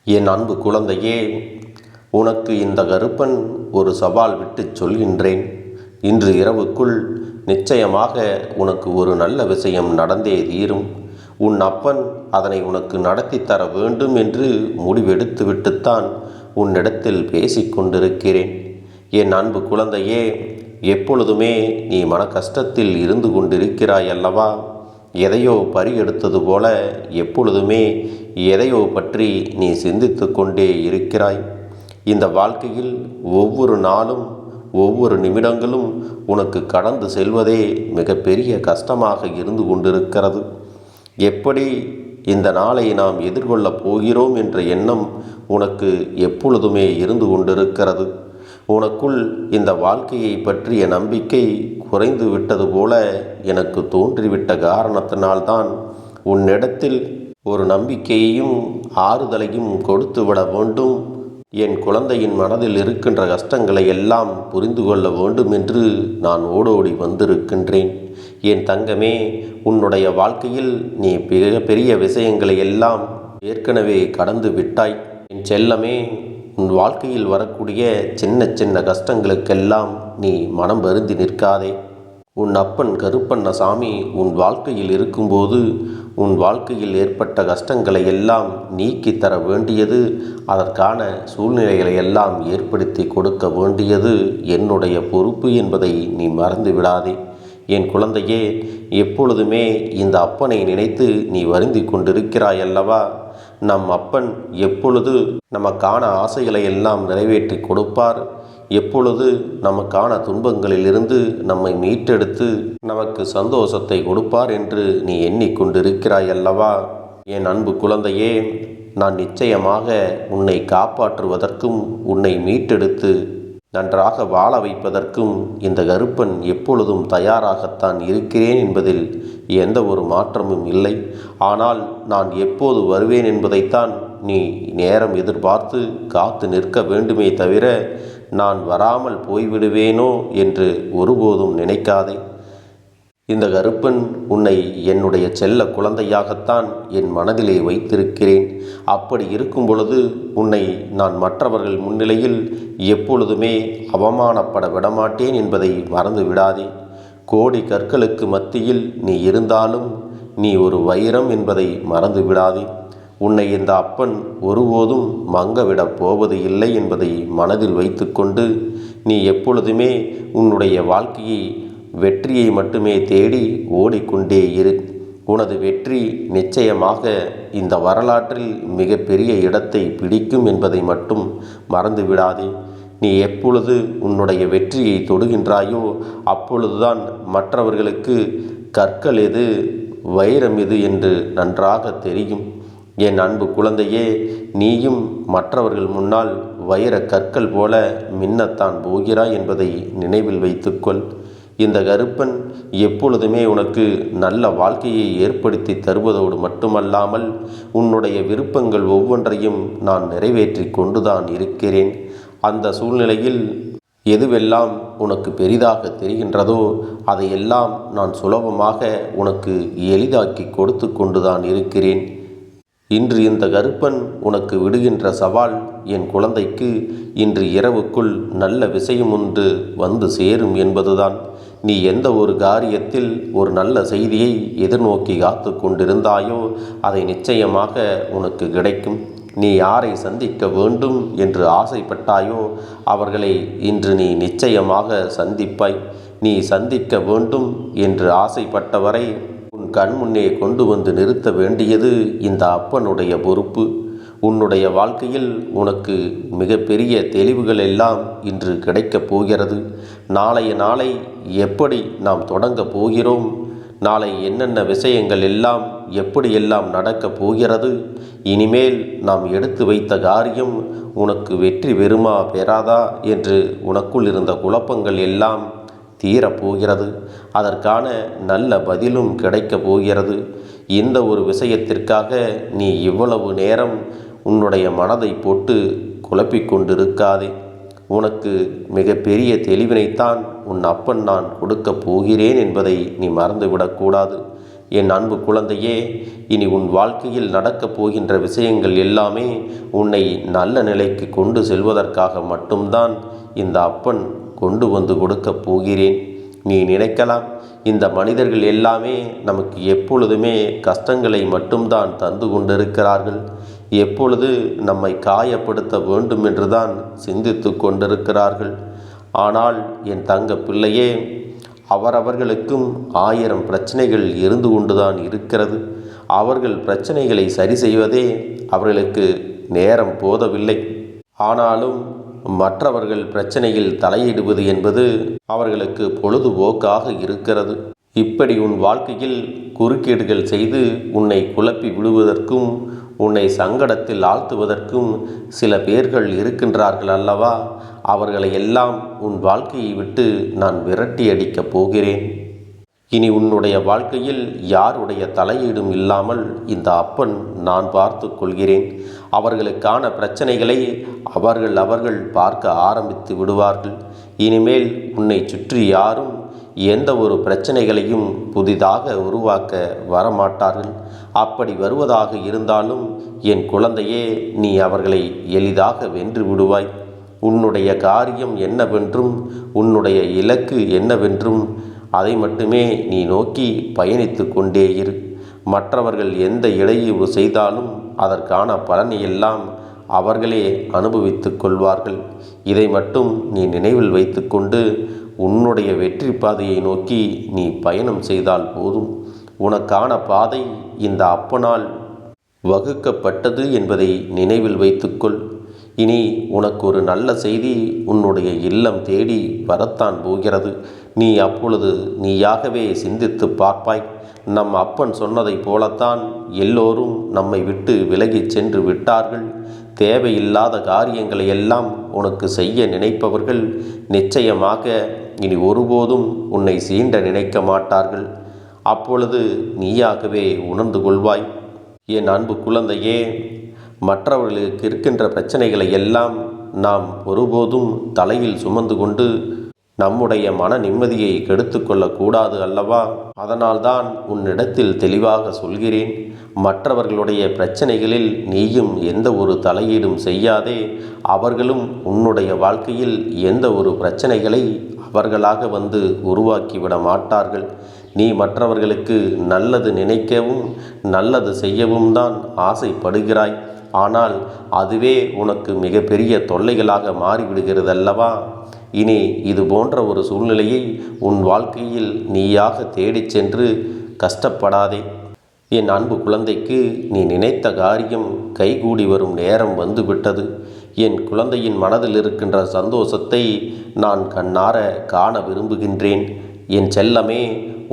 என் அன்பு குழந்தையே, உனக்கு இந்த கருப்பன் ஒரு சவால் விட்டு சொல்கின்றேன். இன்று இரவுக்குள் நிச்சயமாக உனக்கு ஒரு நல்ல விஷயம் நடந்தே தீரும். உன் அப்பன் அதனை உனக்கு நடத்தி தர வேண்டும் என்று முடிவெடுத்து விட்டுத்தான் உன்னிடத்தில் பேசிக்கொண்டிருக்கிறேன். என் அன்பு குழந்தையே, எப்பொழுதுமே நீ மன கஷ்டத்தில் இருந்து கொண்டிருக்கிறாய் அல்லவா? எதையோ பறியெடுத்தது போல எப்பொழுதுமே எதையோ பற்றி நீ சிந்தித்து கொண்டே இருக்கிறாய். இந்த வாழ்க்கையில் ஒவ்வொரு நாளும் ஒவ்வொரு நிமிடங்களும் உனக்கு கடந்து செல்வதே மிகப்பெரிய கஷ்டமாக இருந்து கொண்டிருக்கிறது. எப்படி இந்த நாளை நாம் எதிர்கொள்ளப் போகிறோம் என்ற எண்ணம் உனக்கு எப்பொழுதுமே இருந்து கொண்டிருக்கிறது. உனக்குள் இந்த வாழ்க்கையை பற்றிய நம்பிக்கை குறைந்து விட்டது போல எனக்கு தோன்றிவிட்ட காரணத்தினால்தான் உன்னிடத்தில் ஒரு நம்பிக்கையையும் ஆறுதலையும் கொடுத்து விட வேண்டும். என் குழந்தையின் மனதில் இருக்கின்ற கஷ்டங்களை எல்லாம் புரிந்து கொள்ள வேண்டும் என்று நான் ஓடோடி வந்திருக்கின்றேன். என் தங்கமே, உன்னுடைய வாழ்க்கையில் நீ பெரிய விஷயங்களை எல்லாம் ஏற்கனவே கடந்து விட்டாய். என் செல்லமே, உன் வாழ்க்கையில் வரக்கூடிய சின்ன சின்ன கஷ்டங்களுக்கெல்லாம் நீ மனம் வருந்தி நிற்காதே. உன் அப்பன் கருப்பண்ணசாமி உன் வாழ்க்கையில் இருக்கும்போது உன் வாழ்க்கையில் ஏற்பட்ட கஷ்டங்களை எல்லாம் நீக்கி தர வேண்டியது, அதற்கான சூழ்நிலைகளை எல்லாம் ஏற்படுத்தி கொடுக்க வேண்டியது என்னுடைய பொறுப்பு என்பதை நீ மறந்து விடாதே. என் குழந்தையே, எப்பொழுதுமே இந்த அப்பனை நினைத்து நீ வருந்தி கொண்டிருக்கிறாய் அல்லவா? நம் அப்பன் எப்பொழுது நமக்கான ஆசைகளை எல்லாம் நிறைவேற்றி கொடுப்பார், எப்பொழுது நமக்கான துன்பங்களிலிருந்து நம்மை மீட்டெடுத்து நமக்கு சந்தோஷத்தை கொடுப்பார் என்று நீ எண்ணிக்கொண்டிருக்கிறாய் அல்லவா? என் அன்பு குழந்தையே, நான் நிச்சயமாக உன்னை காப்பாற்றுவதற்கும் உன்னை மீட்டெடுத்து நன்றாக வாழ வைப்பதற்கும் இந்த கருப்பன் எப்பொழுதும் தயாராகத்தான் இருக்கிறேன் என்பதில் எந்த ஒரு மாற்றமும் இல்லை. ஆனால் நான் எப்போது வருவேன் என்பதைத்தான் நீ நேரம் எதிர்பார்த்து காத்து நிற்க வேண்டுமே தவிர நான் வராமல் போய்விடுவேனோ என்று ஒருபோதும் நினைக்காதே. இந்த கருப்பன் உன்னை என்னுடைய செல்ல குழந்தையாகத்தான் என் மனதிலே வைத்திருக்கிறேன். அப்படி இருக்கும் பொழுது உன்னை நான் மற்றவர்கள் முன்னிலையில் எப்பொழுதுமே அவமானப்பட விடமாட்டேன் என்பதை மறந்து விடாதே. கோடி கற்களுக்கு மத்தியில் நீ இருந்தாலும் நீ ஒரு வைரம் என்பதை மறந்து விடாதே. உன்னை இந்த அப்பன் ஒருபோதும் மங்கவிடப் போவது இல்லை என்பதை மனதில் வைத்துக்கொண்டு நீ எப்பொழுதுமே உன்னுடைய வாழ்க்கையை வெற்றியை மட்டுமே தேடி ஓடிக்கொண்டே இரு. உனது வெற்றி நிச்சயமாக இந்த வரலாற்றில் மிகப்பெரிய இடத்தை பிடிக்கும் என்பதை மட்டும் மறந்து விடாதே. நீ எப்பொழுது உன்னுடைய வெற்றியை தொடுகின்றாயோ அப்பொழுதுதான் மற்றவர்களுக்கு கற்கள் எது வைரம் எது என்று நன்றாக தெரியும். என் அன்பு குழந்தையே, நீயும் மற்றவர்கள் முன்னால் வைர கற்கள் போல மின்னத்தான் போகிறாய் என்பதை நினைவில் வைத்துக்கொள். இந்த கருப்பன் எப்பொழுதுமே உனக்கு நல்ல வாழ்க்கையை ஏற்படுத்தி தருவதோடு மட்டுமல்லாமல் உன்னுடைய விருப்பங்கள் ஒவ்வொன்றையும் நான் நிறைவேற்றி கொண்டுதான் இருக்கிறேன். அந்த சூழ்நிலையில் எதுவெல்லாம் உனக்கு பெரிதாக தெரிகின்றதோ அதையெல்லாம் நான் சுலபமாக உனக்கு எளிதாக்கி கொடுத்து கொண்டுதான் இருக்கிறேன். இன்று இந்த கருப்பன் உனக்கு விடுகின்ற சவால், என் குழந்தைக்கு இன்று இரவுக்குள் நல்ல விஷயம் ஒன்று வந்து சேரும் என்பதுதான். நீ எந்த ஒரு காரியத்தில் ஒரு நல்ல செய்தியை எதிர்நோக்கி காத்து கொண்டிருந்தாயோ அதை நிச்சயமாக உனக்கு கிடைக்கும். நீ யாரை சந்திக்க வேண்டும் என்று ஆசைப்பட்டாயோ அவர்களை இன்று நீ நிச்சயமாக சந்திப்பாய். நீ சந்திக்க வேண்டும் என்று ஆசைப்பட்டவரை உன் கண் முன்னே கொண்டு வந்து நிறுத்த வேண்டியது இந்த அப்பனுடைய பொறுப்பு. உன்னுடைய வாழ்க்கையில் உனக்கு மிகப்பெரிய தெளிவுகள் எல்லாம் இன்று கிடைக்கப் போகிறது. நாளைய நாளை எப்படி நாம் தொடங்கப் போகிறோம், நாளை என்னென்ன விஷயங்கள் எல்லாம் எப்படியெல்லாம் நடக்கப் போகிறது, இனிமேல் நாம் எடுத்து வைத்த காரியம் உனக்கு வெற்றி பெறுமா பெறாதா என்று உனக்குள் இருந்த குழப்பங்கள் எல்லாம் தீரப்போகிறது. அதற்கான நல்ல பதிலும் கிடைக்கப் போகிறது. இந்த ஒரு விஷயத்திற்காக நீ இவ்வளவு நேரம் உன்னுடைய மனதை போட்டு குழப்பிக் கொண்டிருக்காதே. உனக்கு மிகப்பெரிய தெளிவினைத்தான் உன் அப்பன் நான் கொடுக்கப் போகிறேன் என்பதை நீ மறந்துவிடக்கூடாது. என் அன்பு குழந்தையே, இனி உன் வாழ்க்கையில் நடக்கப் போகின்ற விஷயங்கள் எல்லாமே உன்னை நல்ல நிலைக்கு கொண்டு செல்வதற்காக மட்டும்தான் இந்த அப்பன் கொண்டு வந்து கொடுக்கப் போகிறேன். நீ நினைக்கலாம், இந்த மனிதர்கள் எல்லாமே நமக்கு எப்பொழுதுமே கஷ்டங்களை மட்டும்தான் தந்து கொண்டிருக்கிறார்கள், எப்பொழுது நம்மை காயப்படுத்த வேண்டும் என்றுதான் சிந்தித்து கொண்டிருக்கிறார்கள். ஆனால் என் தங்க பிள்ளையே, அவரவர்களுக்கும் 1000 பிரச்சனைகள் இருந்து கொண்டுதான் இருக்கிறது. அவர்கள் பிரச்சனைகளை சரி செய்வதே அவர்களுக்கு நேரம் போதவில்லை. ஆனாலும் மற்றவர்கள் பிரச்சனையில் தலையிடுவது என்பது அவர்களுக்கு பொழுதுபோக்காக இருக்கிறது. இப்படி உன் வாழ்க்கையில் குறுக்கீடுகள் செய்து உன்னை குழப்பி விடுவதற்கும் உன்னை சங்கடத்தில் ஆழ்த்துவதற்கும் சில பேர்கள் இருக்கின்றார்கள் அல்லவா? அவர்களை எல்லாம் உன் வாழ்க்கையை விட்டு நான் விரட்டி அடிக்கப் போகிறேன். இனி உன்னுடைய வாழ்க்கையில் யாருடைய தலையீடும் இல்லாமல் இந்த அப்பன் நான் பார்த்து கொள்கிறேன். அவர்களுக்கான பிரச்சனைகளை அவர்கள் பார்க்க ஆரம்பித்து விடுவார்கள். இனிமேல் உன்னை சுற்றி யாரும் எந்த ஒரு பிரச்சனைகளையும் புதிதாக உருவாக்க வரமாட்டார்கள். அப்படி வருவதாக இருந்தாலும் என் குழந்தையே, நீ அவர்களை எளிதாக வென்று விடுவாய். உன்னுடைய காரியம் என்னவென்றும் உன்னுடைய இலக்கு என்னவென்றும் அதை மட்டுமே நீ நோக்கி பயணித்து கொண்டே இரு. மற்றவர்கள் எந்த இடையூறு செய்தாலும் அதற்கான பலனையெல்லாம் அவர்களே அனுபவித்து கொள்வார்கள். இதை மட்டும் நீ நினைவில் வைத்துக்கொண்டு உன்னுடைய வெற்றி பாதையை நோக்கி நீ பயணம் செய்தால் போதும். உனக்கான பாதை இந்த அப்பனால் வகுக்கப்பட்டது என்பதை நினைவில் வைத்துக்கொள். இனி உனக்கு ஒரு நல்ல செய்தி உன்னுடைய இல்லம் தேடி வரத்தான் போகிறது. நீ அப்பொழுது நீயாகவே சிந்தித்து பார்ப்பாய். நம் அப்பன் சொன்னதைப் போலத்தான் எல்லோரும் நம்மை விட்டு விலகிச் சென்று விட்டார்கள். தேவையில்லாத காரியங்களை எல்லாம் உனக்கு செய்ய நினைப்பவர்கள் நிச்சயமாக இனி ஒருபோதும் உன்னை சீண்ட நினைக்க மாட்டார்கள். அப்பொழுது நீயாகவே உணர்ந்து கொள்வாய். என் அன்பு குழந்தையே, மற்றவர்களுக்கு இருக்கின்ற பிரச்சனைகளை எல்லாம் நாம் ஒருபோதும் தலையில் சுமந்து கொண்டு நம்முடைய மன நிம்மதியை கெடுத்து கொள்ளக்கூடாது அல்லவா? அதனால்தான் உன்னிடத்தில் தெளிவாக சொல்கிறேன். மற்றவர்களுடைய பிரச்சனைகளில் நீயும் எந்த ஒரு தலையீடும் செய்யாதே. அவர்களும் உன்னுடைய வாழ்க்கையில் எந்த ஒரு பிரச்சனைகளை அவர்களாக வந்து உருவாக்கிவிட மாட்டார்கள். நீ மற்றவர்களுக்கு நல்லது நினைக்கவும் நல்லது செய்யவும் தான் ஆசைப்படுகிறாய். ஆனால் அதுவே உனக்கு மிகப்பெரிய தொல்லைகளாக மாறிவிடுகிறதல்லவா? இனி இது போன்ற ஒரு சூழ்நிலையை உன் வாழ்க்கையில் நீயாக தேடிச் சென்று கஷ்டப்படாதே. என் அன்பு குழந்தைக்கு நீ நினைத்த காரியம் கைகூடி வரும் நேரம் வந்துவிட்டது. என் குழந்தையின் மனதில் இருக்கின்ற சந்தோஷத்தை நான் கண்ணார காண விரும்புகின்றேன். என் செல்லமே,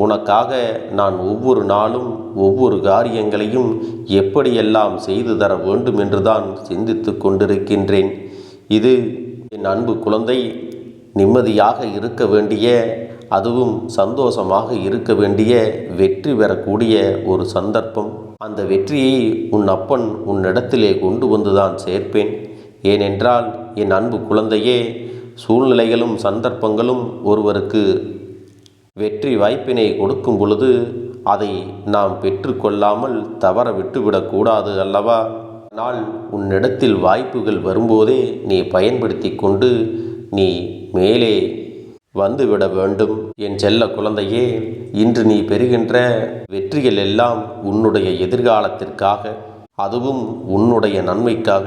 உனக்காக நான் ஒவ்வொரு நாளும் ஒவ்வொரு காரியங்களையும் எப்படியெல்லாம் செய்து தர வேண்டும் என்றுதான் சிந்தித்து கொண்டிருக்கின்றேன். இது என் அன்பு குழந்தை நிம்மதியாக இருக்க வேண்டிய, அதுவும் சந்தோஷமாக இருக்க வேண்டிய, வெற்றி பெறக்கூடிய ஒரு சந்தர்ப்பம். அந்த வெற்றியை உன் அப்பன் உன்னிடத்திலே கொண்டு வந்துதான் சேர்ப்பேன். ஏனென்றால் என் அன்பு குழந்தையே, சூழ்நிலைகளும் சந்தர்ப்பங்களும் ஒருவருக்கு வெற்றி வாய்ப்பினை கொடுக்கும் பொழுது அதை நாம் பெற்றுக்கொள்ளாமல் தவற விட்டுவிடக்கூடாது அல்லவா? ஆனால் உன்னிடத்தில் வாய்ப்புகள் வரும்போதே நீ பயன்படுத்தி கொண்டு நீ மேலே வந்துவிட வேண்டும். என் செல்ல குழந்தையே, இன்று நீ பெறுகின்ற வெற்றிகள் எல்லாம் உன்னுடைய எதிர்காலத்திற்காக, அதுவும் உன்னுடைய நன்மைக்காக.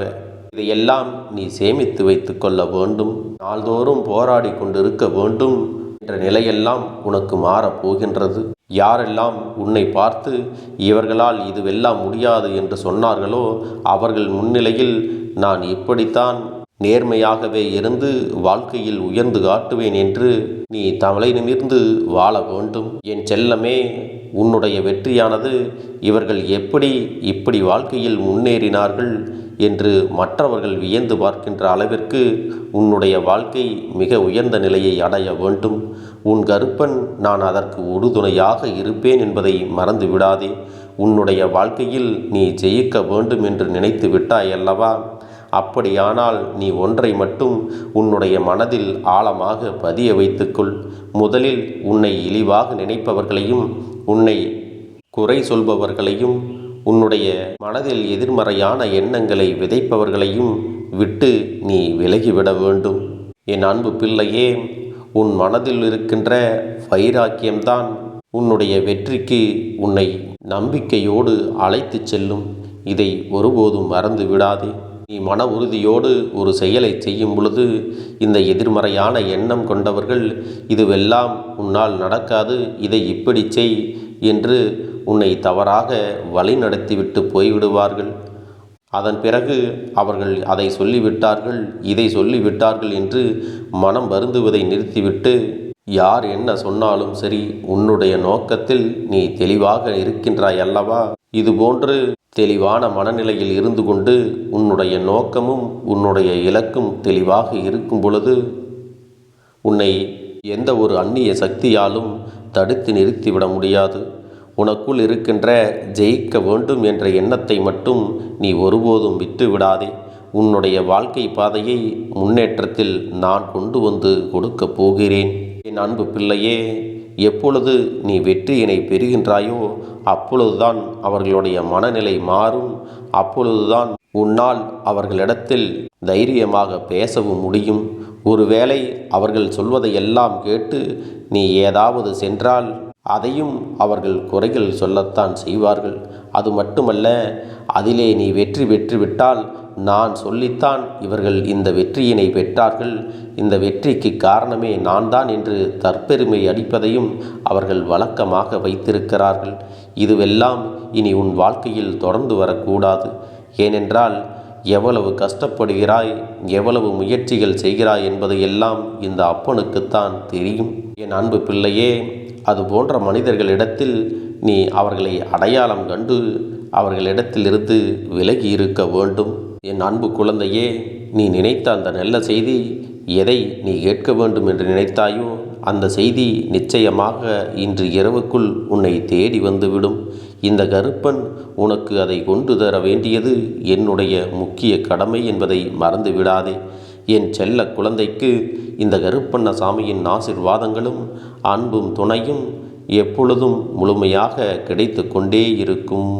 இதையெல்லாம் நீ சேமித்து வைத்து கொள்ள வேண்டும். நாள்தோறும் போராடி கொண்டிருக்க வேண்டும் என்ற நிலையெல்லாம் உனக்கு மாறப்போகின்றது. யாரெல்லாம் உன்னை பார்த்து இவர்களால் இதுவெல்லாம் முடியாது என்று சொன்னார்களோ அவர்கள் முன்னிலையில் நான் இப்படித்தான் நேர்மையாகவே இருந்து வாழ்க்கையில் உயர்ந்து காட்டுவேன் என்று நீ தலை நிமிர்ந்து வாழ வேண்டும். என் செல்லமே, உன்னுடைய வெற்றியானது இவர்கள் இப்படி வாழ்க்கையில் முன்னேறினார்கள் என்று மற்றவர்கள் வியந்து பார்க்கின்ற அளவிற்கு உன்னுடைய வாழ்க்கை மிக உயர்ந்த நிலையை அடைய வேண்டும். உன் கருப்பன் நான் அதற்கு உறுதுணையாக இருப்பேன் என்பதை மறந்து விடாதே. உன்னுடைய வாழ்க்கையில் நீ ஜெயிக்க வேண்டும் என்று நினைத்து விட்டாய் அல்லவா? அப்படியானால் நீ ஒன்றை மட்டும் உன்னுடைய மனதில் ஆழமாக பதிய வைத்துக்கொள். முதலில் உன்னை இழிவாக நினைப்பவர்களையும் உன்னை குறை சொல்பவர்களையும் உன்னுடைய மனதில் எதிர்மறையான எண்ணங்களை விதைப்பவர்களையும் விட்டு நீ விலகிவிட வேண்டும். என் அன்பு பிள்ளையே, உன் மனதில் இருக்கின்ற வைராக்கியம்தான் உன்னுடைய வெற்றிக்கு உன்னை நம்பிக்கையோடு அழைத்து செல்லும். இதை ஒருபோதும் மறந்து விடாதே. நீ மன உறுதியோடு ஒரு செயலை செய்யும் பொழுது இந்த எதிர்மறையான எண்ணம் கொண்டவர்கள் இதுவெல்லாம் உன்னால் நடக்காது, இதை இப்படி செய் என்று உன்னை தவறாக வழிநடத்திவிட்டு போய்விடுவார்கள். அதன் பிறகு அவர்கள் அதை சொல்லிவிட்டார்கள், இதை சொல்லிவிட்டார்கள் என்று மனம் வருந்துவதை நிறுத்திவிட்டு, யார் என்ன சொன்னாலும் சரி, உன்னுடைய நோக்கத்தில் நீ தெளிவாக இருக்கின்றாய் அல்லவா? இதுபோன்று தெளிவான மனநிலையில் இருந்து கொண்டு உன்னுடைய நோக்கமும் உன்னுடைய இலக்கும் தெளிவாக இருக்கும் பொழுது உன்னை எந்த ஒரு அந்நிய சக்தியாலும் தடுத்து நிறுத்திவிட முடியாது. உனக்குள் இருக்கின்ற ஜெயிக்க வேண்டும் என்ற எண்ணத்தை மட்டும் நீ ஒருபோதும் விட்டு விடாதே. உன்னுடைய வாழ்க்கை பாதையை முன்னேற்றத்தில் நான் கொண்டு வந்து கொடுக்கப் போகிறேன். என் அன்பு பிள்ளையே, எப்பொழுது நீ வெற்றியினை பெறுகின்றாயோ அப்பொழுதுதான் அவர்களுடைய மனநிலை மாறும். அப்பொழுதுதான் உன்னால் அவர்களிடத்தில் தைரியமாக பேசவும் முடியும். ஒருவேளை அவர்கள் சொல்வதை எல்லாம் கேட்டு நீ ஏதாவது சென்றால் அதையும் அவர்கள் குறைகள் சொல்லத்தான் செய்வார்கள். அது மட்டுமல்ல, அதிலே நீ வெற்றி பெற்றுவிட்டால் நான் சொல்லித்தான் இவர்கள் இந்த வெற்றியினை பெற்றார்கள், இந்த வெற்றிக்கு காரணமே நான் தான் என்று தற்பெருமை அடிப்பதையும் அவர்கள் வழக்கமாக வைத்திருக்கிறார்கள். இதுவெல்லாம் இனி உன் வாழ்க்கையில் தொடர்ந்து வரக்கூடாது. ஏனென்றால் எவ்வளவு கஷ்டப்படுகிறாய், எவ்வளவு முயற்சிகள் செய்கிறாய் என்பது எல்லாம் இந்த அப்பனுக்குத்தான் தெரியும். என் அன்பு பிள்ளையே, அது போன்ற மனிதர்களிடத்தில் நீ அவர்களை அடையாளம் கண்டு அவர்களிடத்திலிருந்து விலகி இருக்க வேண்டும். என் அன்பு குழந்தையே, நீ நினைத்த அந்த நல்ல செய்தி, எதை நீ கேட்க வேண்டும் என்று நினைத்தாயோ அந்த செய்தி நிச்சயமாக இன்று இரவுக்குள் உன்னை தேடி வந்துவிடும். இந்த கருப்பன் உனக்கு அதை கொண்டு தர வேண்டியது என்னுடைய முக்கிய கடமை என்பதை மறந்து விடாதே. என் செல்ல குழந்தைக்கு இந்த கருப்பண்ண சாமியின் ஆசீர்வாதங்களும் அன்பும் துணையும் எப்பொழுதும் முழுமையாக கிடைத்து கொண்டே இருக்கும்.